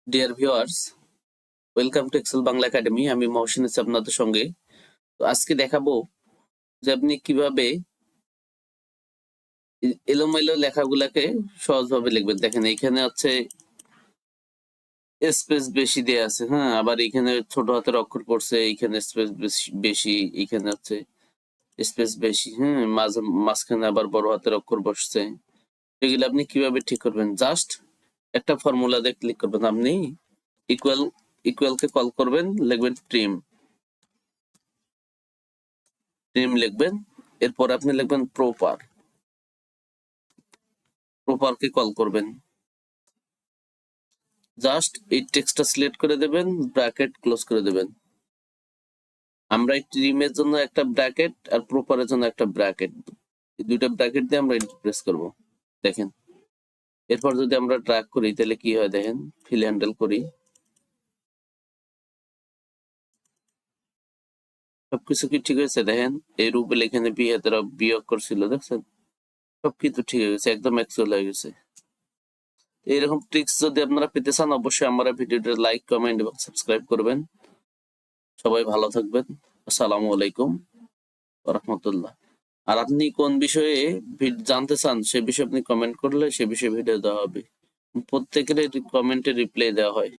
Deer viewers, welcome to Excel Bangla academy. আমি মহসিন আছি আপনাদের সঙ্গে। তো আজকে দেখাবো যে আপনি কিভাবে এলোমেলো লেখাগুলাকে সহজভাবে লিখবেন। দেখেন এখানে হচ্ছে স্পেস বেশি দেয়া আছে, হ্যাঁ, আবার এখানে ছোট হাতের অক্ষর পড়ছে, এখানে স্পেস বেশি, এখানে হচ্ছে স্পেস বেশি, হ্যাঁ, মাঝখানে আবার বড় হাতের অক্ষর বসছে। এগুলো আপনি কিভাবে ঠিক করবেন? জাস্ট একটা ফর্মুলা দিয়ে ক্লিক করবেন। আপনি ইকুয়াল ইকুয়ালকে কল করবেন, লিখবেন ট্রিম লিখবেন। এরপর আপনি লিখবেন প্রপারকে কল করবেন। জাস্ট এই টেক্সটটা সিলেক্ট করে দেবেন, ব্র্যাকেট ক্লোজ করে দেবেন। আমরা এই ট্রিমের জন্য একটা ব্র্যাকেট আর প্রপারের জন্য একটা ব্র্যাকেট, এই দুইটা ব্র্যাকেট দিয়ে আমরা প্রেস করব। দেখেন এরপর যদি আমরা ড্র্যাগ করি তাহলে কি হয় দেখেন, ফিল হ্যান্ডেল করি, সবকিছু কি ঠিক হয়েছে? দেখেন এই রুবেল এখানে বিয়োগ করছিল, দেখছেন সবকিছু ঠিক হয়ে গেছে, একদম অ্যাকচুয়াল হয়ে গেছে। এইরকম ট্রিক্স যদি আপনারা পেতে চান অবশ্যই আমার ভিডিওটা লাইক, কমেন্ট এবং সাবস্ক্রাইব করবেন। সবাই ভালো থাকবেন। আসসালামু আলাইকুম ওয়া রাহমাতুল্লাহ। আর আপনি কোন বিষয়ে জানতে চান সে বিষয়ে আপনি কমেন্ট করলে সে বিষয়ে ভিডিও দেওয়া হবে। প্রত্যেকের কমেন্টে রিপ্লাই দেওয়া হয়।